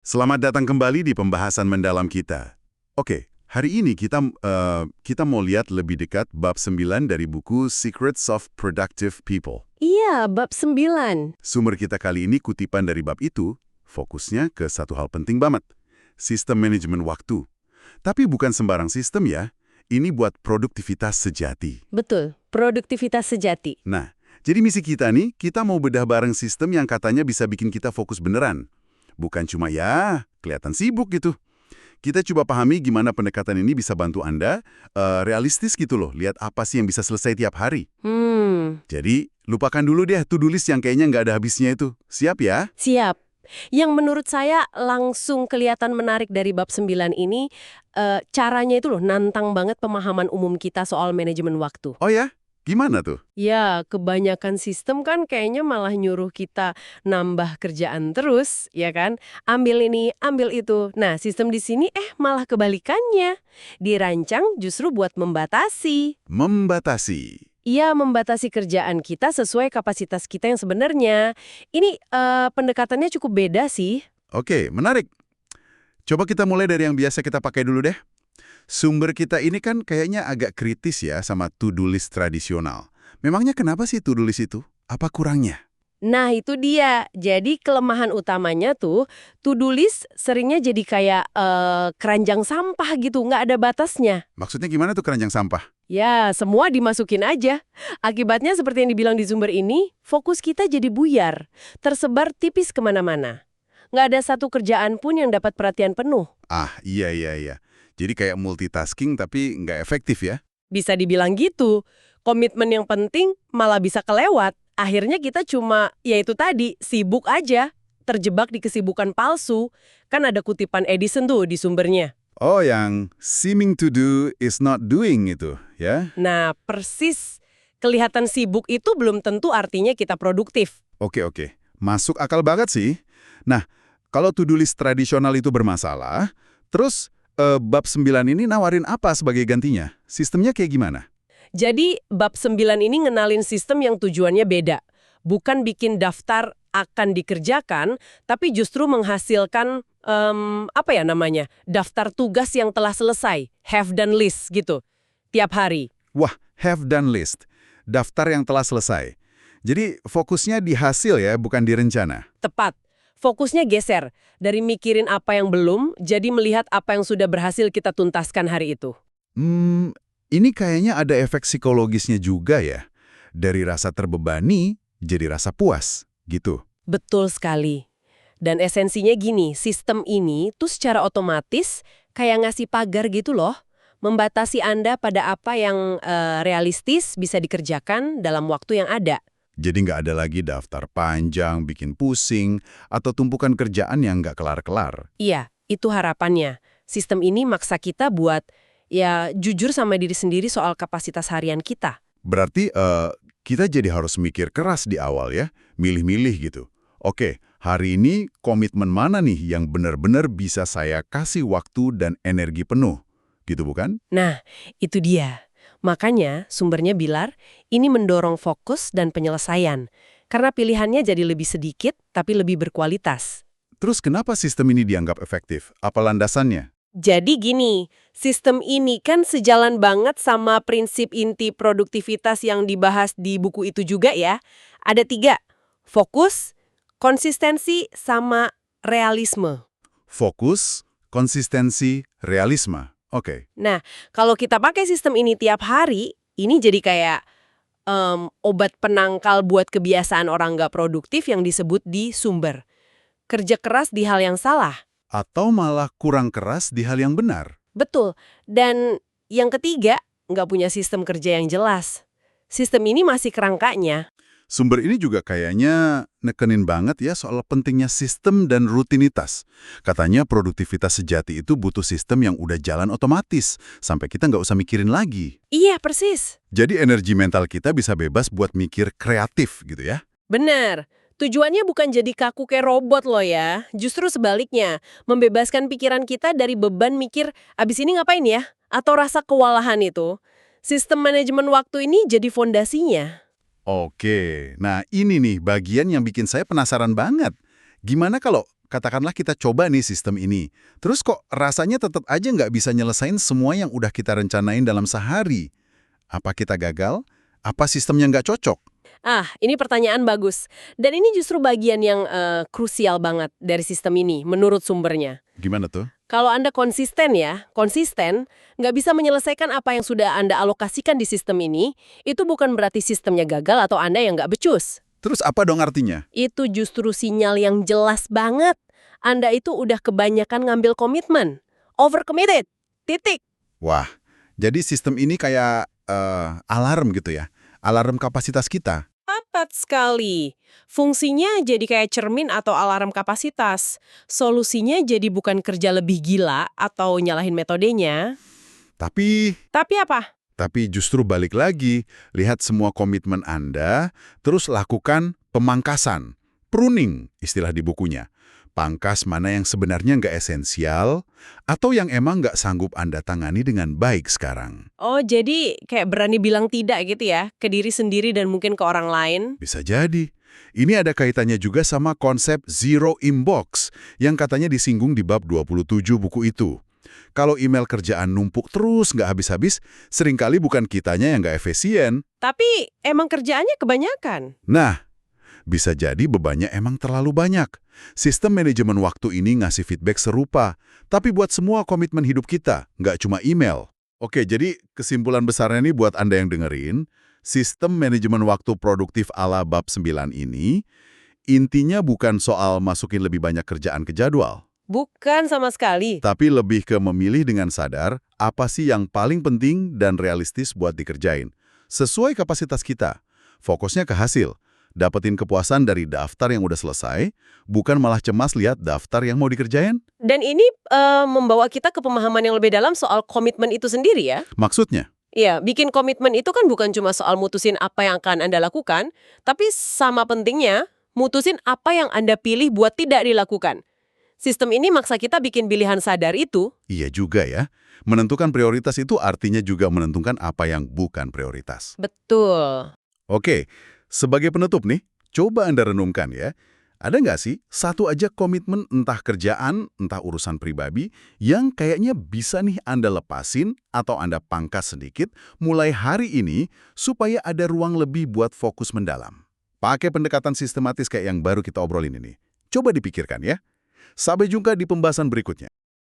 Selamat datang kembali di pembahasan mendalam kita. Oke, hari ini kita mau lihat lebih dekat bab 9 dari buku Secrets of Productive People. Iya, bab 9. Sumber kita kali ini kutipan dari bab itu, fokusnya ke satu hal penting banget, sistem manajemen waktu. Tapi bukan sembarang sistem ya, ini buat produktivitas sejati. Betul, produktivitas sejati. Nah, jadi misi kita nih, kita mau bedah bareng sistem yang katanya bisa bikin kita fokus beneran. Bukan cuma ya, kelihatan sibuk gitu. Kita coba pahami gimana pendekatan ini bisa bantu Anda realistis gitu loh, lihat apa sih yang bisa selesai tiap hari. Jadi, lupakan dulu deh to-do list yang kayaknya nggak ada habisnya itu. Siap ya? Siap. Yang menurut saya langsung kelihatan menarik dari bab 9 ini, caranya itu loh nantang banget pemahaman umum kita soal manajemen waktu. Oh ya? Gimana tuh? Ya, kebanyakan sistem kan kayaknya malah nyuruh kita nambah kerjaan terus, ya kan? Ambil ini, ambil itu. Nah, sistem di sini malah kebalikannya. Dirancang justru buat membatasi. Membatasi. Ia membatasi kerjaan kita sesuai kapasitas kita yang sebenarnya. Ini pendekatannya cukup beda sih. Oke, menarik. Coba kita mulai dari yang biasa kita pakai dulu deh. Sumber kita ini kan kayaknya agak kritis ya sama to-do list tradisional. Memangnya kenapa sih to-do list itu? Apa kurangnya? Nah, itu dia. Jadi kelemahan utamanya tuh, to-do list seringnya jadi kayak keranjang sampah gitu, nggak ada batasnya. Maksudnya gimana tuh keranjang sampah? Ya, semua dimasukin aja. Akibatnya seperti yang dibilang di sumber ini, fokus kita jadi buyar, tersebar tipis kemana-mana. Nggak ada satu kerjaan pun yang dapat perhatian penuh. Ah, iya. Jadi kayak multitasking tapi nggak efektif ya? Bisa dibilang gitu. Komitmen yang penting malah bisa kelewat. Akhirnya kita cuma, ya itu tadi, sibuk aja. Terjebak di kesibukan palsu. Kan ada kutipan Edison tuh di sumbernya. Oh, yang seeming to do is not doing itu, ya? Nah, persis. Kelihatan sibuk itu belum tentu artinya kita produktif. Oke. Masuk akal banget sih. Nah, kalau to-do list tradisional itu bermasalah, terus bab 9 ini nawarin apa sebagai gantinya? Sistemnya kayak gimana? Jadi, bab 9 ini ngenalin sistem yang tujuannya beda. Bukan bikin daftar akan dikerjakan, tapi justru menghasilkan, daftar tugas yang telah selesai, have done list gitu, tiap hari. Wah, have done list. Daftar yang telah selesai. Jadi fokusnya di hasil ya, bukan di rencana. Tepat. Fokusnya geser, dari mikirin apa yang belum, jadi melihat apa yang sudah berhasil kita tuntaskan hari itu. Ini kayaknya ada efek psikologisnya juga ya. Dari rasa terbebani, jadi rasa puas, gitu. Betul sekali. Dan esensinya gini, sistem ini tuh secara otomatis kayak ngasih pagar gitu loh, membatasi Anda pada apa yang realistis bisa dikerjakan dalam waktu yang ada. Jadi nggak ada lagi daftar panjang, bikin pusing, atau tumpukan kerjaan yang nggak kelar-kelar. Iya, itu harapannya. Sistem ini maksa kita buat, ya jujur sama diri sendiri soal kapasitas harian kita. Berarti kita jadi harus mikir keras di awal ya, milih-milih gitu. Oke, hari ini komitmen mana nih yang benar-benar bisa saya kasih waktu dan energi penuh? Gitu bukan? Nah, itu dia. Makanya sumbernya bilang, ini mendorong fokus dan penyelesaian. Karena pilihannya jadi lebih sedikit, tapi lebih berkualitas. Terus kenapa sistem ini dianggap efektif? Apa landasannya? Jadi gini, sistem ini kan sejalan banget sama prinsip inti produktivitas yang dibahas di buku itu juga ya. Ada 3, fokus, konsistensi, sama realisme. Fokus, konsistensi, realisme. Oke. Nah, kalau kita pakai sistem ini tiap hari, ini jadi kayak obat penangkal buat kebiasaan orang nggak produktif yang disebut di sumber. Kerja keras di hal yang salah. Atau malah kurang keras di hal yang benar. Betul. Dan yang ketiga, nggak punya sistem kerja yang jelas. Sistem ini masih kerangkanya. Sumber ini juga kayaknya nekenin banget ya soal pentingnya sistem dan rutinitas. Katanya produktivitas sejati itu butuh sistem yang udah jalan otomatis, sampai kita nggak usah mikirin lagi. Iya, persis. Jadi energi mental kita bisa bebas buat mikir kreatif gitu ya. Benar. Tujuannya bukan jadi kaku kayak robot loh ya. Justru sebaliknya, membebaskan pikiran kita dari beban mikir, abis ini ngapain ya? Atau rasa kewalahan itu. Sistem manajemen waktu ini jadi fondasinya. Oke, nah ini nih bagian yang bikin saya penasaran banget. Gimana kalau katakanlah kita coba nih sistem ini. Terus kok rasanya tetap aja nggak bisa nyelesain semua yang udah kita rencanain dalam sehari. Apa kita gagal? Apa sistemnya nggak cocok? Ah, ini pertanyaan bagus. Dan ini justru bagian yang krusial banget dari sistem ini, menurut sumbernya. Gimana tuh? Kalau Anda konsisten, nggak bisa menyelesaikan apa yang sudah Anda alokasikan di sistem ini, itu bukan berarti sistemnya gagal atau Anda yang nggak becus. Terus apa dong artinya? Itu justru sinyal yang jelas banget. Anda itu udah kebanyakan ngambil komitmen. Overcommitted. Titik. Wah, jadi sistem ini kayak alarm gitu ya? Alarm kapasitas kita. Tepat sekali. Fungsinya jadi kayak cermin atau alarm kapasitas. Solusinya jadi bukan kerja lebih gila atau nyalahin metodenya. Tapi Tapi apa? justru balik lagi, lihat semua komitmen Anda, terus lakukan pemangkasan. Pruning, istilah di bukunya. Pangkas mana yang sebenarnya nggak esensial, atau yang emang nggak sanggup Anda tangani dengan baik sekarang. Oh, jadi kayak berani bilang tidak gitu ya, ke diri sendiri dan mungkin ke orang lain. Bisa jadi. Ini ada kaitannya juga sama konsep zero inbox yang katanya disinggung di bab 27 buku itu. Kalau email kerjaan numpuk terus nggak habis-habis, seringkali bukan kitanya yang nggak efisien. Tapi emang kerjaannya kebanyakan. Nah, bisa jadi bebannya emang terlalu banyak. Sistem manajemen waktu ini ngasih feedback serupa, tapi buat semua komitmen hidup kita, nggak cuma email. Oke, jadi kesimpulan besarnya nih buat Anda yang dengerin, sistem manajemen waktu produktif ala bab 9 ini, intinya bukan soal masukin lebih banyak kerjaan ke jadwal, Bukan sama sekali. tapi lebih ke memilih dengan sadar apa sih yang paling penting dan realistis buat dikerjain. Sesuai kapasitas kita, fokusnya ke hasil. Dapetin kepuasan dari daftar yang udah selesai, bukan malah cemas lihat daftar yang mau dikerjain. Dan ini membawa kita ke pemahaman yang lebih dalam soal komitmen itu sendiri ya. Maksudnya, Iya, bikin komitmen itu kan bukan cuma soal mutusin apa yang akan Anda lakukan, tapi sama pentingnya, mutusin apa yang Anda pilih buat tidak dilakukan. Sistem ini maksa kita bikin pilihan sadar itu. iya juga ya. Menentukan prioritas itu artinya juga menentukan apa yang bukan prioritas. Betul. Oke, sebagai penutup nih, coba Anda renungkan ya. Ada nggak sih satu aja komitmen entah kerjaan, entah urusan pribadi yang kayaknya bisa nih Anda lepasin atau Anda pangkas sedikit mulai hari ini supaya ada ruang lebih buat fokus mendalam. Pakai pendekatan sistematis kayak yang baru kita obrolin ini. Coba dipikirkan ya. Sampai jumpa di pembahasan berikutnya.